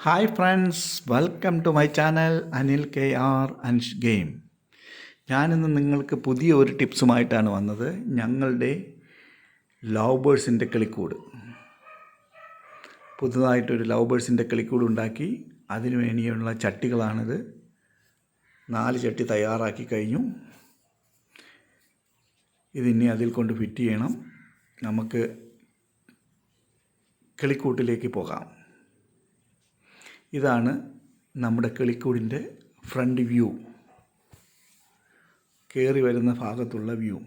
Hi friends, welcome to my channel Anil K R Ansh game. ഞാനിന്ന് നിങ്ങൾക്ക് പുതിയ ഒരു ടിപ്സുമായിട്ടാണ് വന്നത്. ഞങ്ങളുടെ ലവ് ബേഴ്സിൻ്റെ കളിക്കൂട്, പുതുതായിട്ടൊരു ലവ് ബേഴ്സിൻ്റെ കളിക്കൂട് ഉണ്ടാക്കി. അതിനു വേണ്ടിയുള്ള ചട്ടികളാണിത്. 4 ചട്ടി തയ്യാറാക്കി കഴിഞ്ഞു. ഇതിനി അതിൽ കൊണ്ട് ഫിറ്റ് ചെയ്യണം. നമുക്ക് കളിക്കൂട്ടിലേക്ക് പോകാം. ഇതാണ് നമ്മുടെ കിളിക്കൂടിൻ്റെ ഫ്രണ്ട് വ്യൂ, കയറി വരുന്ന ഭാഗത്തുള്ള വ്യൂ.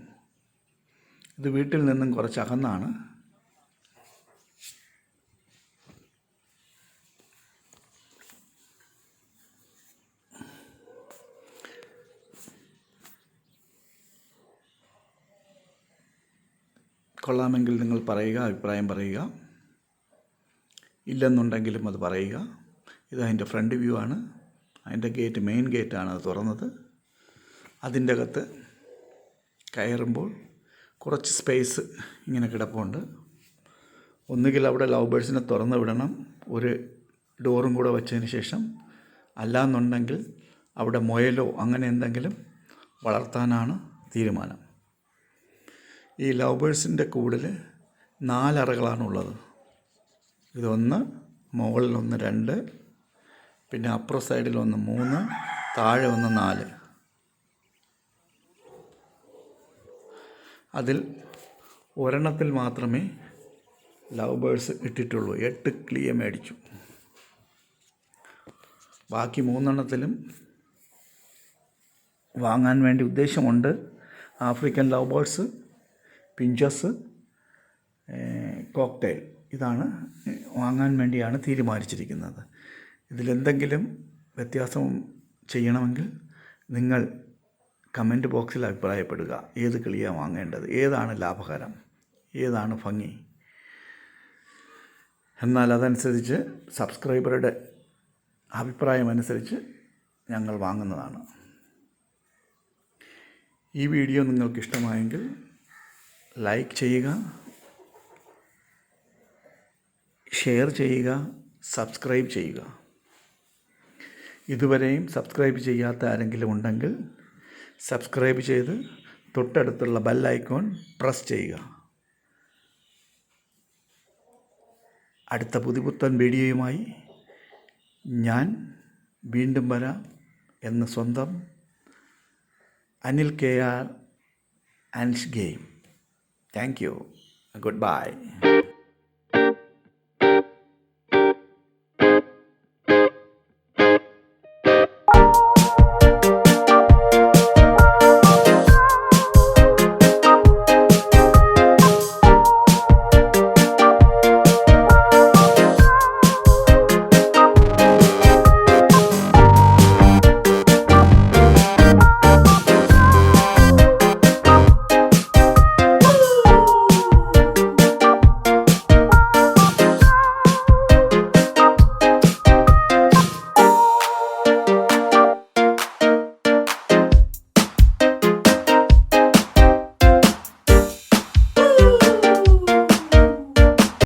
ഇത് വീട്ടിൽ നിന്നും കുറച്ച് അകന്നാണ്. കൊള്ളാമെങ്കിൽ നിങ്ങൾ പറയുക, അഭിപ്രായം പറയുക. ഇല്ലെന്നുണ്ടെങ്കിലും അത് പറയുക. ഇതതിൻ്റെ ഫ്രണ്ട് വ്യൂ ആണ്. അതിൻ്റെ ഗേറ്റ്, മെയിൻ ഗേറ്റാണ് അത് തുറന്നത്. അതിൻ്റെ അകത്ത് കയറുമ്പോൾ കുറച്ച് സ്പേസ് ഇങ്ങനെ കിടപ്പുണ്ട്. ഒന്നുകിൽ അവിടെ ലവ് ബേഴ്സിനെ തുറന്ന് വിടണം, ഒരു ഡോറും കൂടെ വച്ചതിന് ശേഷം. അല്ലാന്നുണ്ടെങ്കിൽ അവിടെ മുയലോ അങ്ങനെ എന്തെങ്കിലും വളർത്താനാണ് തീരുമാനം. ഈ ലവ് ബേഴ്സിൻ്റെ കൂടിൽ 4 അറകളാണുള്ളത്. ഇതൊന്ന്, മുകളിലൊന്ന് 2, പിന്നെ അപ്പുറ സൈഡിൽ 1 3, താഴെ 1 4. അതിൽ ഒരെണ്ണത്തിൽ മാത്രമേ ലവ് ബേഴ്സ് ഇട്ടിട്ടുള്ളൂ. 8 കിളിയെ മേടിച്ചു. ബാക്കി 3 എണ്ണത്തിലും വാങ്ങാൻ വേണ്ടി ഉദ്ദേശമുണ്ട്. African love birds, finches, cockatiel, ഇതാണ് വാങ്ങാൻ വേണ്ടിയാണ് തീരുമാനിച്ചിരിക്കുന്നത്. ഇതിലെന്തെങ്കിലും വ്യത്യാസം ചെയ്യണമെങ്കിൽ നിങ്ങൾ കമൻറ്റ് ബോക്സിൽ അഭിപ്രായപ്പെടുക. ഏത് കിളിയാണ് വാങ്ങേണ്ടത്, ഏതാണ് ലാഭകരം, ഏതാണ് ഭംഗി. എന്നാൽ അതനുസരിച്ച് സബ്സ്ക്രൈബറുടെ അഭിപ്രായമനുസരിച്ച് ഞങ്ങൾ വാങ്ങുന്നതാണ്. ഈ വീഡിയോ നിങ്ങൾക്ക് ഇഷ്ടമായെങ്കിൽ ലൈക്ക് ചെയ്യുക, ഷെയർ ചെയ്യുക, സബ്സ്ക്രൈബ് ചെയ്യുക. ഇതുവരെയും സബ്സ്ക്രൈബ് ചെയ്യാത്ത ആരെങ്കിലും ഉണ്ടെങ്കിൽ സബ്സ്ക്രൈബ് ചെയ്ത് തൊട്ടടുത്തുള്ള ബെൽ ഐക്കോൺ പ്രസ് ചെയ്യുക. അടുത്ത പുതുപുത്തൻ വീഡിയോയുമായി ഞാൻ വീണ്ടും വരാം എന്ന് സ്വന്തം Anil K R Ansh game. Thank you. Good bye.